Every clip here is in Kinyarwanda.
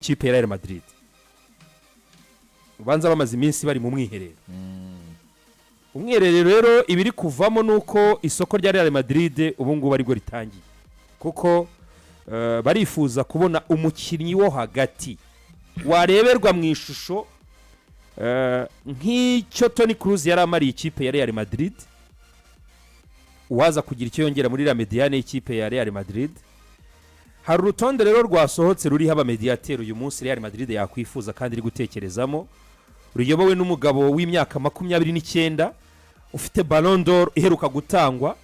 ikipe ya Real Madrid ubanza bamaze iminsi bari mu mwiherero umwiherero rero ibiri kuvamo nuko isoko rya Real Madrid ubu ngubu ariko ritangiye kuko barifuza kubona umukinnyi wo hagati wareberwa mu ishusho nk'icyo Toni Kroos yari amariye ikipe ya Real Madrid waza kugira icyo yongera muri la mediane y'ikipe ya Real Madrid. Hari urutonde rero rwasohotse ruriho abamediateri uyu munsi Real Madrid yakwifuza kandi iri gutekerezamo ruyobowe n'umugabo w'imyaka 29 ufite Ballon d'Or iheruka gutangwa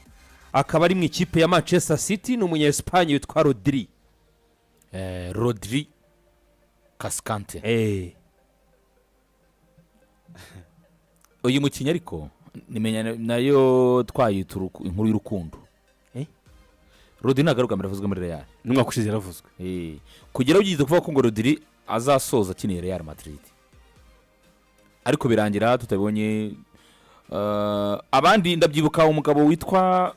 akaba ari mu ikipe ya Manchester City n'umunya Espagne witwa Rodri. Rodri Cascante. Uyu mukinnyi ariko nimenya nayo twayituru inkuru y'urukundo. Rodri nagaruka miravuzwe muri Real. Numwaka ushize yaravuzwe. Kugera ugize kuvuga ko ngo Rodri azasoza akiniye Real Madrid. Ariko birangira tutabonye abandi ndabyibuka umugabo witwa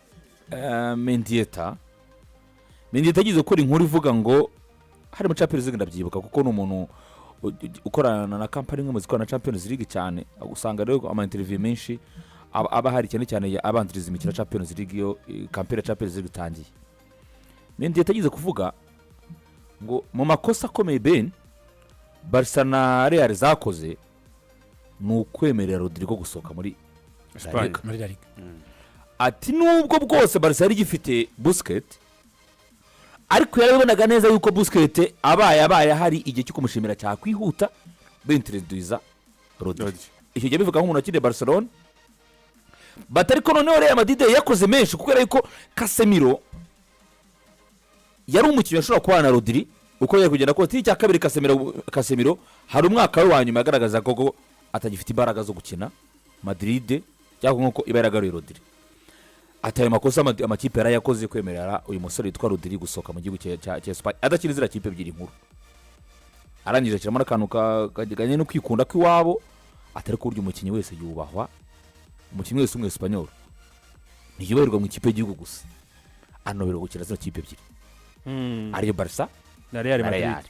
Mendieta agize gukora inkuru ivuga ngo hari mu Champions League ndabyibuka kuko ni umuntu ukorana na company imwe mu zikorana na Champions League cyane usanga rero ama interview menshi aba hari cyane abandiriza imikino Champions League yo campaign Champions League itangiye. Mendieta agize kuvuga ngo mu makosa akomeye Ben Barca na Real zakoze n'ukwemerera Rodrigo gusohoka muri Espagne. Ati nubwo bwose Barca yari gifite Busquets ariko yarabonaga neza yuko Busquets abaye hari igihe cyo kumushimira cyakwihuta b'introduiza Rodri. Icyo gihe bivuga nk'umuntu akiri Barcelona batariko noneho Real Madrid yakoze menshi kuko ariko Casemiro yari umukinnyi ashobora kubana na Rodri uko yari kugenda ko cya kabiri Casemiro hari umwaka we wanyuma yagaragaza ko atagifite imbaraga zo gukina Madrid cyangwa nko ibaragaruye Rodri. Ataye makosa amakipe yarayakoze kwemerera uyu musore yitwa Rodri gusoka mu gihugu cya Espagne adakina zira kipe ebyiri nkuru. Arangije cyane akantu kaganye no kwikunda kw'iwabo atari ko uryo umukinnyi wese yubahwa umukinnyi wese umwe Espanyol ntiyoberwa mu kipe y'igihugu gusa anoberwa gukina zira kipe ebyiri ariyo Barca na Real Madrid.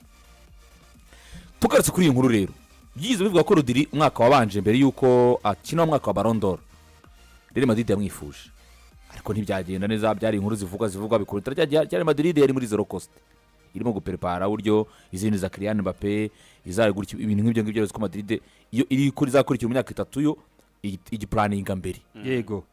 Tugarutse kuri iyi nkuru rero byize bivuga ko Rodri umwaka wabanje mbere yuko akina umwaka wa Ballon d'Or Real Madrid yamwifuje ariko ntibyagenda neza byari inkuru zivuga bikurutira Real Madrid yari muri zero cost irimo guprepara buryo izindi za Kylian Mbappé izagura ibintu nk'ibyo ngibyo ko Madrid iyo iri kuri zakurikira mu myaka 3 yo igiplanninga mbere. Yego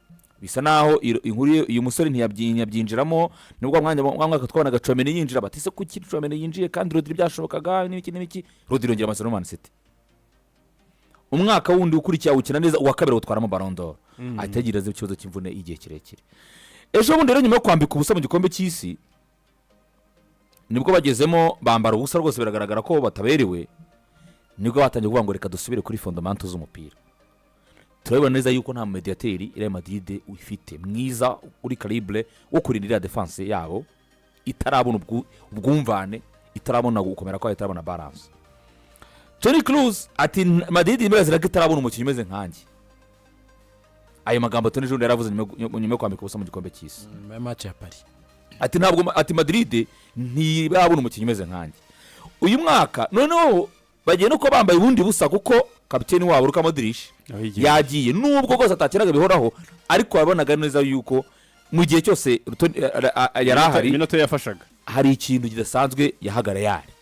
bisa naho inkuru uyu musore ntiyabyinjiramo nubwo mwaka twabanaga Chomene yinjira batise ku kiri Chomene yinjiye kandi Rodri byashobokaga n'ibiki Rodri yongera amasano Man City umwaka wundi ukurikiye ukina neza uwa kabiri utwaramo Ballon d'Or atagira ikibazo cy'imvune igihe kirekire. Ejo bundi rero nyuma yo kwambika ubusa mu gikombe cy'isi nibwo bagezemo bambara ubusa rwose biragaragara ko bataberewe nibwo batangiye kuvuga ngo reka dusubire kuri fondamento z'umupira. Turabona neza yuko nta mediateri Real Madrid ufite mwiza uri calibre wo kurindira defense yabo itarabona ubwumvane itarabona gukomera kwa itarabona balance. Toni Kroos ati Madrid imeze ko itarabona umukinnyi umeze nkanjye. Ayo magambo Toni Kroos yaravuze nyuma yo kwambika ubusa mu gikombe cy'isi match ya Paris. Ati ntabwo ati Madrid ntibabona umukinnyi umeze nkanjye. Uyu mwaka noneho bagiye no ko bambaye ubundi busa kuko kapiteni wabo Luka Modric yagiye nubwo gose atakiraga bihoraho ariko wabonaga neza yuko mu gihe cyose yarahari minota yafashaga hari ikintu kidasanzwe yahagara yari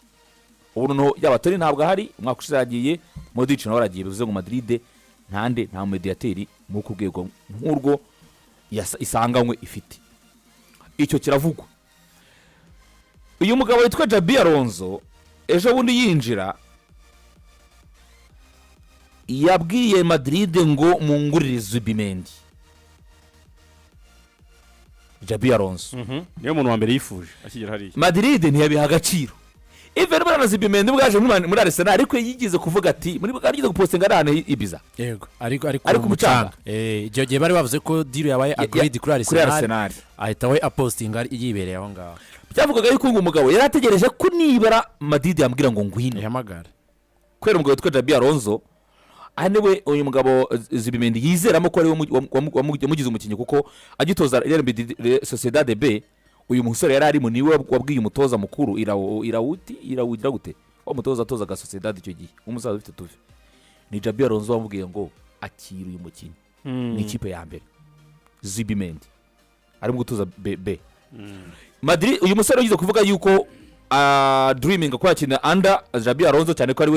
ubu no y'abatoni ntabwo hari umwaka ushize yagiye Modric nawe aragiye bivuze ngo Madrid nta mediateri mu kubwego nk'urwo isanganywe ifite icyo kiravugwa. Uyu mugabo witwa Jabi Alonso ejo bundi yinjira yabwiye Madrid ngo mungurire Zubimendi. Jabi Alonso niyo muntu wa mbere yifuje akigera hari Madrid ntiyabiha agaciro Even bana Zubimendi bwaje muri Arsenal ariko yigize kuvuga ati muri bwagize gupostinga arane Ibiza. Yego ariko mucanga icyo gihe bari bavuze ko deal yabaye agreed kuri Arsenal ahita we apostinga yibereye aho ngaho. Byavugaga yuko umugabo yarategereje ko nibara Madrid yambwira ngo ngwino yahamagara kwera umugabo witwa Jabi Alonso anewe uyu mugabo Zubimendi yizeramo ko ari wamugize umukinnyi kuko agitoza Real Sociedad B uyu musore yari ari mu niwe wabwiye umutoza mukuru irawugira gute umutoza atozaga Sociedad icyo gihe umusaza ufite tuve ni Jabi Alonso wamubwiye ngo akira uyu mukinnyi ni ikipe ya mbere Zubimendi arimo gutuza B Madrid uyu musore ugize kuvuga yuko dreaming ko yakina under Jabi Alonso cyane ko ari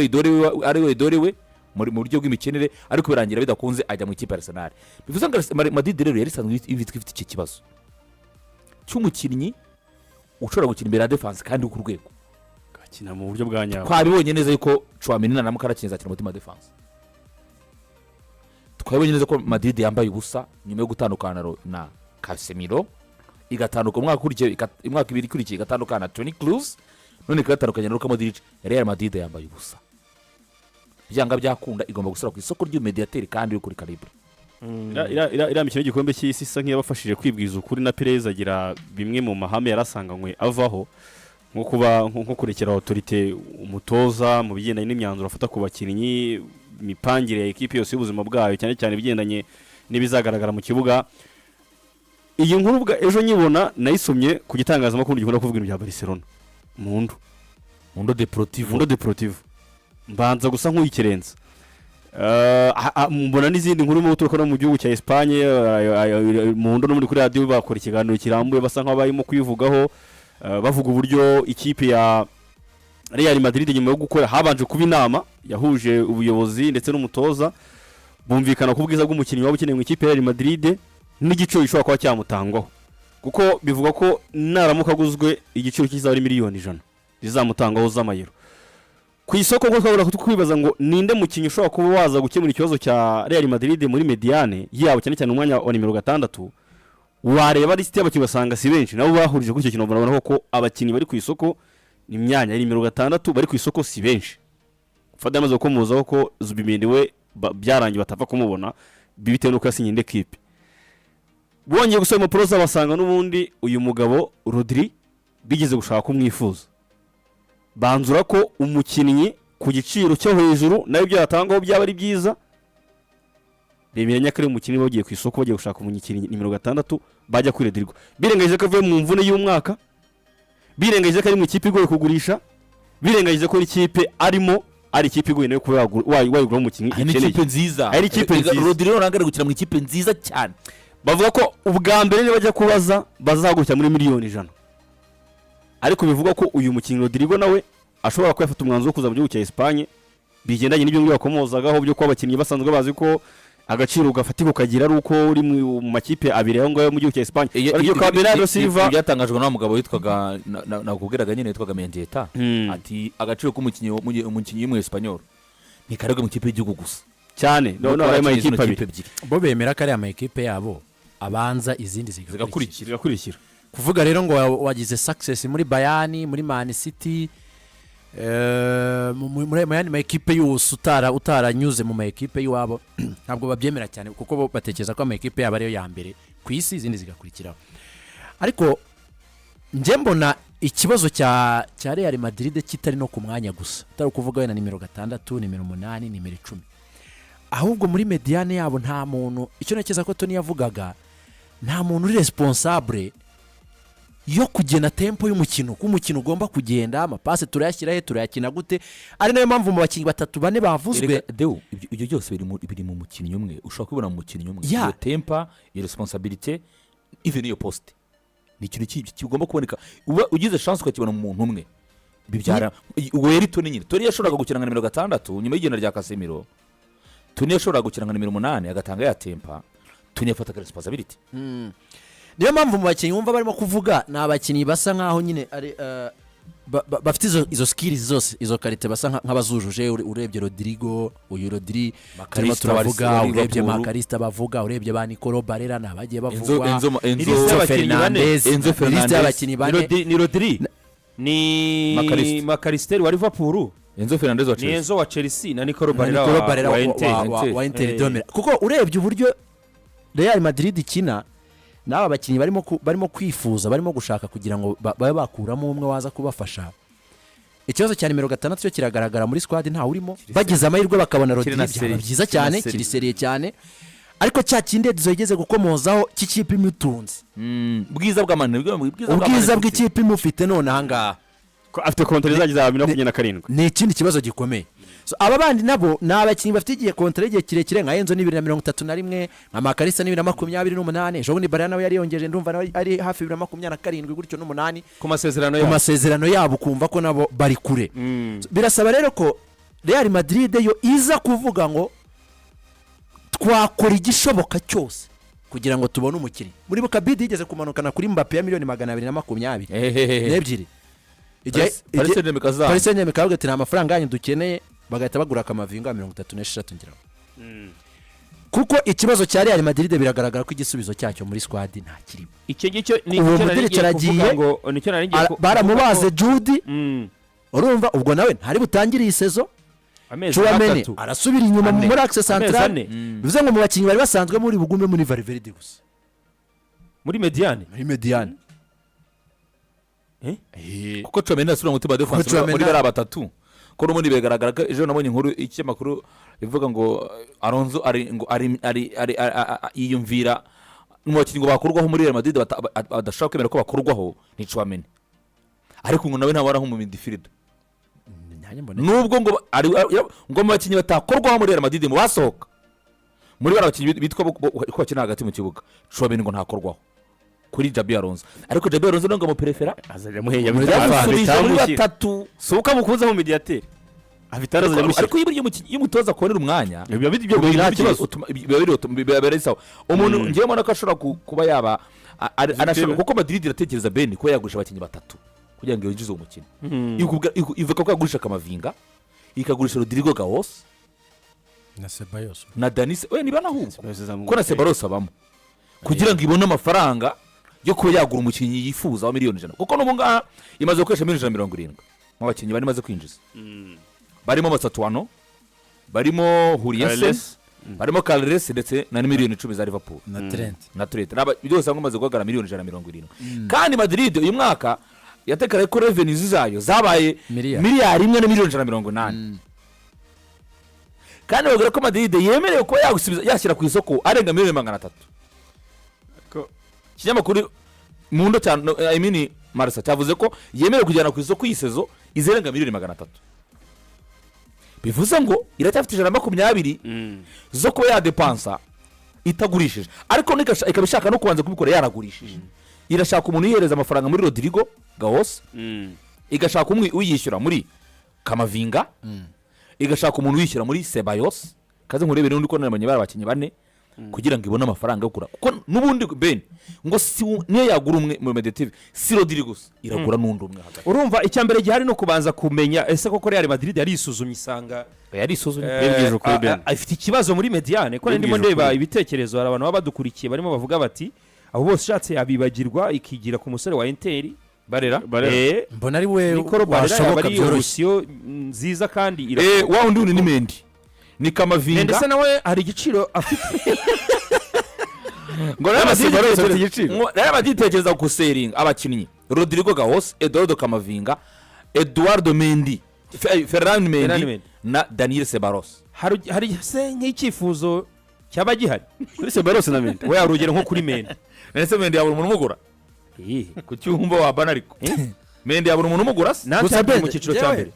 we idorewe mu buryo bw'imikinire ariko birangira bidakunze ajya mu ikipe ya Arsenal bivuze ngo Madrid rero yari isanzwe ifite iki kibazo cy'umukinnyi ushobora gukina imbere ya defense kandi ku rwego akina mu buryo bwa nyawo twabibonye neza yuko Chouameni na Mukarakinza akina mu defense twabibonye neza ko Madrid yambaye ubusa nyuma yo gutandukana na Casemiro igatanduka umwaka ibiri kurikiye igatandukana na Toni Kroos none igatandukanya na Luka Modric Real Madrid yambaye ubusa byanga byakunda igomba gusura ku isoko ry'umediateur kandi yo kuri calibre ira mikino y'igikombe cy'isi isa nk'iyabafashije kwibwiza ukuri na Perez agira bimwe mu mahame yarasanganywe avaho nko kurekera autorité umutoza mu bigendanye n'imyanzuro afata ku bakinnyi imipangire ya ekipe yose y'ubuzima bwayo cyane cyane bigendanye n'ibizagaragara mu kibuga. Iyi nkuru ejo nyibona nayisomye ku gitangazamakuru gikunda kuvuga ibintu bya Barcelona Mundo Deportivo mbanza gusa nk'uyikerenza mbona n'izindi nkuru mu guturuka no mu gihugu cya Espagne Mundo no muri kuri radio bakora ikiganiro kirambuye basa nkaho barimo kwivugaho bavuga uburyo ikipe ya Real Madrid nyuma yo gukora habanje kuba inama yahuje ubuyobozi ndetse n'umutoza bumvikana ku bwiza bw'umukinnyi waba ukeneye mu ikipe ya Real Madrid n'igiciro gishobora kuba cyamutangwaho kuko bivuga ko naramuka aguzwe igiciro kizaba ari miliyoni 100 rizamutangwaho z'amayero ku isoko ko twabura kwibaza ngo ninde mukinnyi ushobora kuba waza gukemura ikibazo cya Real Madrid muri mediane yabo cyane cyane umwanya wa nimero 6 wareba liste y'abakinnyi basanga si benshi nabo bahurije kuri icyo kintu barabona ko abakinnyi bari ku isoko ni imyanya ya nimero 6 bari ku isoko si benshi fada amaze komuzaho ko Zubimendi we byarangiye batapfa kumubona bitewe nuko yasinye inde kipe bongeye gusoma impapuro basanga n'ubundi uyu mugabo Rodri bigeze gushaka kumwifuza banzura ko umukinnyi ku giciro cyo hejuru nayo byatangaho byaba ari byiza bemeranya ko ari umukinnyi bagiye ku isoko bagiye gushaka umukinnyi nimero 6 bajya kwiredirwa birengagije ko avuye mu mvune y'umwaka birengagije ko ari mu ikipe igoye kugurisha birengagije ko ikipe arimo ari ikipe igoye nayo kuba wayigura umukinnyi ari ikipe nziza Rodri orangare gukina mu ikipe nziza cyane bavuga ko ubwa mbere ne bajya kubaza bazagurira muri miliyoni 100 ariko bivuga ko uyu mukinnyi Rodrigo nawe ashobora kwafata umwanzuro wo kuza mu gihugu cya Espagne bigendanye n'ibyo ngibyo bakomozagaho byo kwa abakinnyi basanzwe bazi ko agaciro gafatiko kagira ari uko uri mu makipe abiri aho ngayo mu gihugu cya Espagne iyo Bernardo Silva byatangajwe na mugabo witwaga nakubwiraga nyine witwaga Mendieta ati agaciro k'umukinnyi mu Espanyol ni karego mu kipe y'igihugu gusa cyane none ari mu ikipe abiri bo bemera ko ari ama ekipe yabo abanza izindi zigakurikira kuvuga rero ngo wagize success muri Bayern muri Man City muri ma ekipe yose utaranyuze mu ma ekipe y'iwabo ntabwo babyemera cyane kuko bo batekereza ko ama ekipe yabo ariyo ya mbere ku isi izindi zigakurikiraho ariko nje mbona ikibazo cya Real Madrid kitari no ku mwanya gusa utari kuvuga wena nimero 6 nimero 8 nimero 10 ahubwo muri mediane yabo nta muntu icyo nakeza ko Toni yavugaga nta muntu uri responsable yo kugena tempo y'umukino k'umukino ugomba kugenda amapase turayashyira turayakina gute ari nayo mpamvu mu bakinnyi 3-4 bavuzwe ibyo byose biri mu mukinnyi umwe ushobora kubona mu mukinnyi umwe iyo tempa iyo responsibility even iyo poste ni ikintu kigomba kuboneka ugize chance ukakibona mu muntu umwe bibyara weri Toni nyine Toni yashoboraga gukina nka nimero 6 nyuma y'igenda rya Casemiro Toni yashoboraga gukina nka nimero 8 agatanga ya tempa Toni yafata responsibility niyo mpamvu mu bakinnyi wumva barimo kuvuga ni abakinnyi basa nkaho nyine ari bafite izo skills zose izo karite basa nk'abazujuje urebye Rodrigo uyu Rodri turavuga urebye Makarista bavuga urebye ba Nicolo Barella nabagiye bavugwa Enzo Fernandez ni Rodri ni Makarista wa Liverpool Enzo Fernandez wa Chelsea ni Enzo wa Chelsea na Nicolo Barella wa Inter de Milan kuko urebye uburyo Real Madrid ikina n'aba bakinnyi barimo kwifuza barimo gushaka kugira ngo babe bakuramo umwe waza kubafasha ikibazo cya nimero 6 cyo kiragaragara muri squad nta urimo bagize amahirwe bakabona Rodri byiza cyane kiri seriye cyane ariko cya kindi zogeze gukomozaho kikipe imutunze bwiza bw'amane ubwiza bw'ikipe imufite none ahangaha afite kontra izageza 2027 ni ikindi kibazo gikomeye. So, aba bandi nabo ni abakinnyi bafite igihe kontra igihe kirekire nka Enzo ni 2031 nka Makarisa ni 2028 ejo bundi Barana nawe yariyongeje ndumva nawe ari hafi 2027 gutyo n'umunani ku masezerano yabo kumva ko nabo bari kure. So, birasaba rero ko Real Madrid yo iza kuvuga ngo twakora igishoboka cyose kugira ngo tubone umukinnyi. Muri Bukabidi yigeze kumanukana kuri Mbappe ya $220 n'ebyiri. Paris Saint-Germain kavuga ati nta mafaranga yanyu dukeneye, bagahita bagura Kamavinga 36 ngira. Kuko ikibazo cya Real Madrid biragaragara ko igisubizo cyacyo muri squad nta kirimo. Icyo ngicyo ni icyo narigiye baramubaze Jude. Urumva ubwo nawe ntari butangire iyi sezo. Chouameni arasubira inyuma muri axe central. Bivuze ngo mu bakinnyi bari basanzwe muri bugume muri Valverde gusa. Muri Mediane. kuko Chouameni asubira mu tiba defense muri bari batatu ko n'ubundi begaragara ko ejo nabonye inkuru ikinyamakuru ivuga ngo Alonso ari yiyumvira mu bakinnyi ngo bakurwaho muri Real Madrid badashaka kwemera ko bakurwaho ni Chouameni, ariko ngo nawe ntabara nko mu midfield nubwo ngo mu bakinnyi batakorwaho muri Real Madrid mu basohoka muri bari abakinnyi bitwa ko bakina hagati mu kibuga Chouameni ngo ntakorwaho kuri Jabi Alonso, ariko Jabi Alonso ngo muperefera azaje muheya muri batatu soka mukuza mu mediateur afite arazaje mushya, ariko iyo mutoza kubonera umwanya biba biri sawa umuntu ngiye mbona ko ashobora kuba yaba anashaka kuko Madrid iratekereza Ben ko yagurisha abakinnyi batatu kugira ngo yinjize umukino ivuga ko yagurisha Kamavinga ikagurisha Rodrigo Gaos na Ceballos na Danis niba nahubwo ko na Ceballos abamo kugira ngo ibone amafaranga yo kuba yagura umukinnyi yifuza wa $100,000 kuko n'ubu ngaha imaze gukoresha $170 mu bakinnyi bari maze kwinjiza barimo Masatuano, barimo Hurienses, barimo Carles ndetse na $10,000 za Liverpool na Trent byose bamaze guhagara $170. Kandi Madrid uyu mwaka yatekare ko revenues zayo zabaye miliyari 1 na $180. Kandi bavuga ko Madrid yemerewe ko yashyira ku isoko arenga $300,000. Kinyamakuru mundo cyane Marsa cyavuze ko yemerewe kujyana ku isoko yisezo izerenga $300,000. Bivuze ngo iracyafite $120 zo kuba yadepansa itagurishije, ariko ikabishaka no kubanza kubikora yaragurishije. Irashaka umuntu yihereza amafaranga muri Rodrigo Gaos, igashaka umwe uyishyura muri Kamavinga, igashaka umuntu uyishyura muri Ceballos, kaze nkurebere n'undi ko namenye barabakinyi bane kugira ngo ibone amafaranga yo kugura kuko nubundi Ben ngo si niyo yagura umwe mu Mediterranean si Rodrigo iragura n'undi umwe hagati. Urumva icyambere gihari no kubanza kumenya ese koko Real Madrid yari isuzumye isanga yabwije kuri Ben afite ikibazo muri Mediane ko ndimo ndeba ibitekerezo hari abantu baba badukurikiye barimo bavuga bati abo bose shatse yabibagirwa ikigira ku musore wa Inter Barera mbona ari we washoboka byoroshye nziza kandi wa undi ni Mendy ni Kamavinga ndetse nawe hari igiciro afite ngo rero baditekereza ku seringa abakinnyi Rodrigo Gaos, Eduardo Kamavinga, Eduardo Mendy, Ferran Mendy na Daniel Ceballos. Hari se nk'icyifuzo cyaba gihari kuri Ceballos na Mendy we yarugera nko kuri Mendy ndetse Mendy yabura umuntu umugura ku cyumba wa bana ariko Mendy yabura umuntu umugura gusa mu cyiciro cya mbere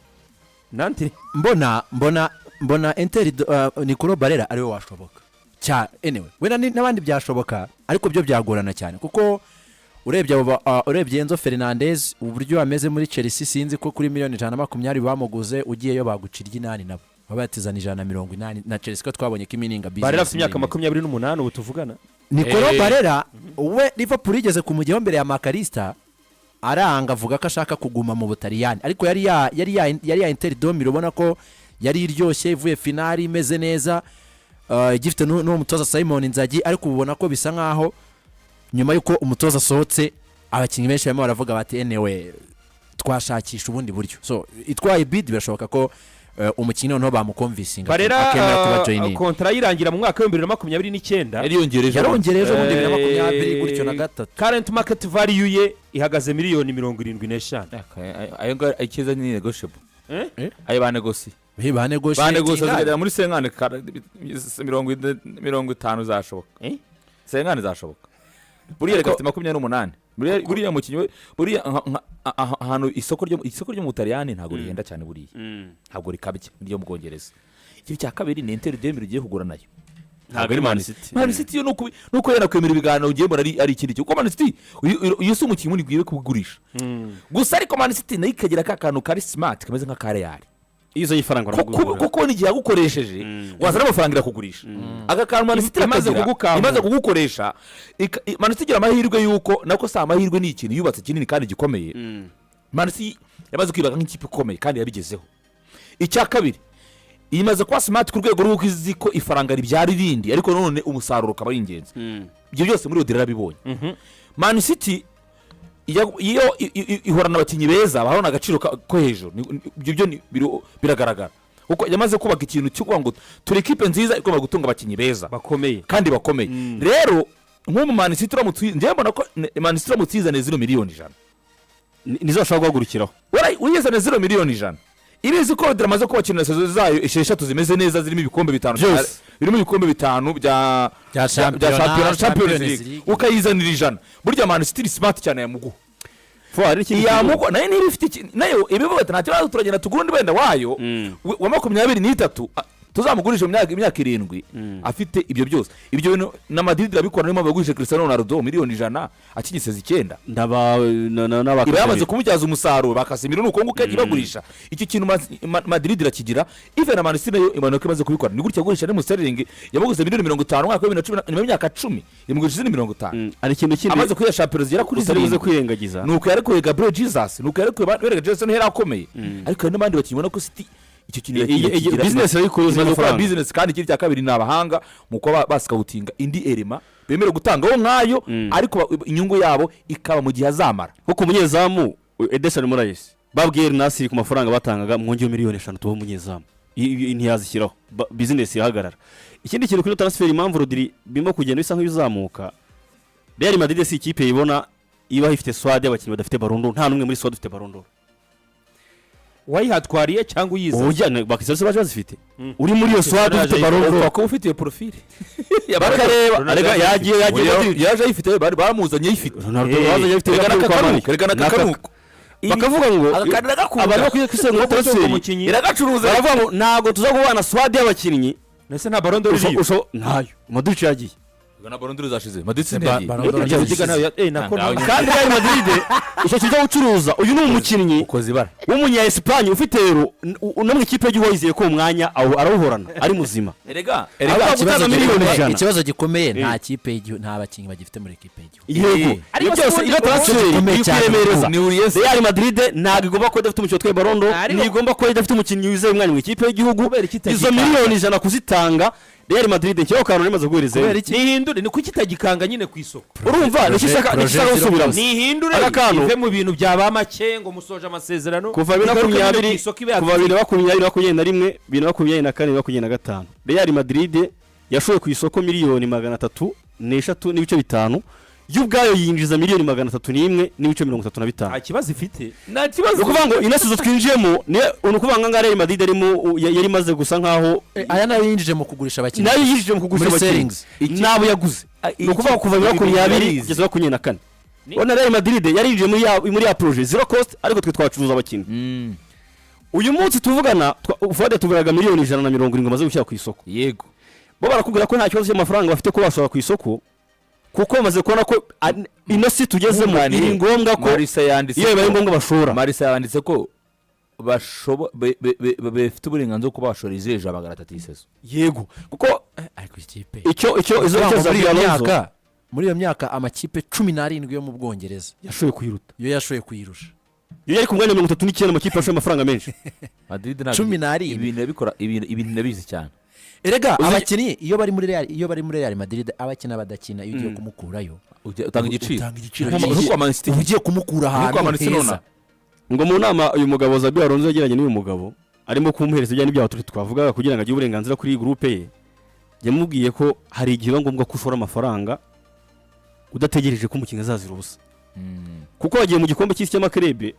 nanti mbona Inter Nicolo Barella ariwe washoboka cya anyway wena n'abandi byashoboka ariko byo byagorana cyane kuko urebye Enzo Fernandez uburyo ameze muri Chelsea sinzi ko kuri $120 bamuguze ugiyeyo bagucira $8 nabo babatizana $180 na Chelsea ko twabonye ko imininga business Barella afite imyaka 28 ubu tuvugana Nicolo Barella we Liverpool igeze kumujyaho mbere ya Makarista aranga avuga ko ashaka kuguma mu Butaliyani ariko yari ya Inter Dome urabona ko yari iryoshye ivuye finali imeze neza igifite no mutoza Simon Inzagi ariko ubona ko bisa nkaho nyuma yuko umutoza asohotse abakinnyi benshi barimo baravuga bati anyway twashakisha ubundi buryo so itwaye bid birashoboka ko umukinnyi noneho bamukonvisinga akemera kuba joining kontra yirangira mu mwaka wa 2029 yarongereje mu 2020 gutyo na gatatu current market value ye ihagaze $75,000,000 ayo ngo ikiza ni negotiable ayo banegosi banegosi muri senkane 50 zashoboka senkane zashoboka buri yere gafite 28 buriya mukinnyi buriya ahantu isoko ryo mu Butaliyani ntabwo rihenda cyane buriya ntabwo rikabye ryo mu Bwongereza. Ikintu cya kabiri ni Inter de Milan ugiye kugura nayo ntabwo ari Man City. Man City yo nuko yanakwemera ibiganiro ugiye mbona ari ikindi cyo kuko Man City iyo si umukinnyi muri gwiwe kugurisha gusa ariko Man City nayo ikagira ka kantu kari smart kameze nka ka Real izo yifaranga kuko n'igihe yagukoresheje wazana amafaranga irakugurisha aka kantu Man City imaze kugukoresha Man City igira amahirwe yuko nako si amahirwe ni ikintu yubatse kinini kandi gikomeye. Man City yamaze kwibaga nk'ikipe ikomeye kandi yabigezeho. Icya kabiri imaze kuba smart ku rwego rw'uko izi ko ifaranga ribyara irindi ariko none umusaruro ukaba ari ingenzi. Ibyo byose muri Rodri yarabibonye. Man City iyo ihorana abakinnyi beza bahorana agaciro ko hejuru ibyo biragaragara kuko yamaze kubaka ikintu cyo kuvuga ngo turi equipe nziza igomba gutunga abakinnyi beza bakomeye kandi bakomeye. Rero nk'umu Man City njye mbona ko Man City uramutizane 0 miliyoni 100 nizo ashobora guhagurukiraho uyizane 0 miliyoni 100 ibizi ko Rodri amaze kubakinira sezo zayo esheshatu zimeze neza zirimo ibikombe bitanu birimo ibikombe bitanu bya Champions League ukayizanira 100 burya Man City smart cyane yamuguha yamugo nayo niba ifite nayo ibivuga ati nta kibazo turagenda tugurundi benda wayo wa 23 tuzamugurisha mu myaka 7 afite ibyo byose ibyo bintu na Madrid irabikora nimo bagurisha Cristiano Ronaldo miliyoni 100 akigiseze 9 ndaba yamaze kumujyaza umusaruro bakasimira nuko nguke ibagurisha icyo kintu Madrid irakigira even na Man City nayo imanuka imaze kubikora ni gutya gurisha ne Sterling yamuguze miliyoni 50 mwaka wa 2010 nyuma y'imyaka 10 yamugurisha 50 ari kintu kindi amaze kuya Champions zira kuri ziribuze kwirengagiza nuko yarekuye Gabriel Jesus nuko yarekuye Jason hera akomeye ariko n'abandi bakibona ko City icyo kintu business y'ikuruza amafaranga business kandi kiri cya kabiri nabahanga muko bascoutinga indi elema bemera gutangaho nkayo ariko inyungu yabo ikaba mu gihe azamara kuko umunyezamu Edison Moraes babwiye Nasiri ku mafaranga batangaga mwongeye miliyoni 5 tubo umunyezamu ntiyazishyiraho business yahagarara. Ikindi kintu kuri transfer impamvu Rodri bimo kugenda bisa nk'ibizamuka Real Madrid si ikipe yibona iba ifite swad y'abakinnyi badafite Ballon d'Or nta numwe muri swad ufite Ballon d'Or wayihatwariye cyangwa uyiza ujyana bakisase baje bazifite uri muri iyo swad ufite Ballon d'Or ko ufite profile bakareba arega yaje ayifite baramuzanye ayifite Ronaldo bazanye ayifite regana kakanuko bakavuga ngo abantu kwiye kwisenga transfer iragacuruza baravuga ngo ntago tuzagubana swad y'abakinnyi nese nta Ballon d'Or iriyo ntayo Modric yagiye gana Ballon d'Or zashize Madrid kandi Real Madrid icyo kijya gucuruza uyu ni umukinnyi w'umunya Espagne ufite rero no mu ikipe y'Igihugu yizeye ko umwanya arawuhorana ari muzima erega ikibazo gikomeye nta kipe y'Igihugu nta bakinnyi bagifite muri ikipe y'Igihugu iyo byose iyo transfer y'ikwemereza Real Madrid ntabwo igomba ko idafite umukinnyi utwaye Ballon d'Or ni igomba ko idafite umukinnyi wizeye umwanya mu ikipe y'Igihugu izo miliyoni 100 kuzitanga Real Madrid cyo kantu rimaze guhereza nihindure ni kuki itagikanga nyine ku isoko urumva nishaka gusubiramo nihindure ive mu bintu byaba make ngo musoje amasezerano kuva 2021 2025 Real Madrid yashoye ku isoko miliyoni 303 n'ibice 5 y'ubwayo yinjiza miliyoni 301 n'ibice 35 ikibazo ifite nta kibazo kuvuga ngo inasizo twinjiyemo ni ukuvanga nga Real Madrid yari maze gusa nkaho aya nayo yinjije mu kugurisha abakinnyi nayo yinjije mu kugurisha abakinnyi nabo yaguze ni ukuvuga kuva 2020 kugeza 2024 ona Real Madrid yarinjiye muri ya projet zero cost ariko twe twacuruza abakinnyi uyu munsi tuvugana ufade tuvuraga miliyoni 170 amaze gushyira ku isoko yego bo barakubwira ko nta kibazo cy'amafaranga bafite ko bashobora ku isoko kuko bamaze kubona ko ino si tugezemo iri ngombwa ko iyo bari ngombwa bashora Marisa yanditse ko bafite uburenganziro ko bashora izeje abagarata iseso yego kuko ariko ikipe icyo izo myaka muri iyo myaka amakipe 17 yo mu Bwongereza yashoye kwiruta yo yashoye kwirusha yo yari ku mwanya 39 amakipe ashoye amafaranga menshi Madrid ntabwo 17 ibintu bikora ibintu nabizi cyane erega abakinnyi iyo bari muri Real Madrid abakina badakina iyo ugiye kumukurayo utanga igiciro nk'uko Man City ugiye kumukura ahantu heza ngo mu nama uyu mugabo Zabi Alonso yagiranye n'uyu mugabo arimo kumuhereza ibijyanye n'ibyaho twavugaga kugira ngo agire uburenganzira kuri groupe ye yamubwiye ko hari igihe ngombwa ko ushora amafaranga udategereje ko umukinnyi azazira ubusa kuko wagiye mu gikombe cy'isi cy'amakrebe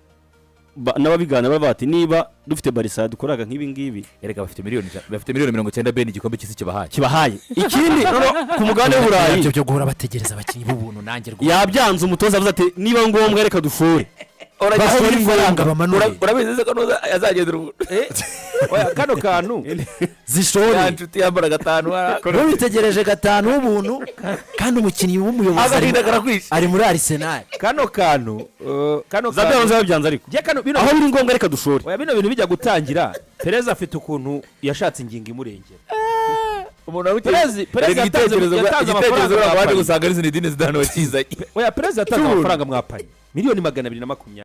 n'ababigana baba bati niba dufite barisa dukoraga nk'ibi ngibi erega bafite miliyoni 90 bene igikombe cy'isi kibahaye ikindi ku mugabane w'uburayi ibyo byo guhora bategereza abakinnyi b'ubuntu nanjye rwose yabyanze umutoza avuze ati niba ngombwa reka dushore baho ifaranga bamanure urabizi ko azagendera kano kantu zishore ya nshuti yambara 5 witegereje 5 w'ubuntu kandi umukinnyi w'umuyobozi agahinda karakwishe ari muri Arsenal kano kantu zabyanze babyanze ariko aho biri ngombwa reka dushore bino bintu bijya gutangira Perez afite ukuntu yashatse ingingo imurengera umuntu Perez yatanze amafaranga waje gusanga ari Zinedine Zidane wakizanye Perez yatanze amafaranga mwapanye miliyoni 220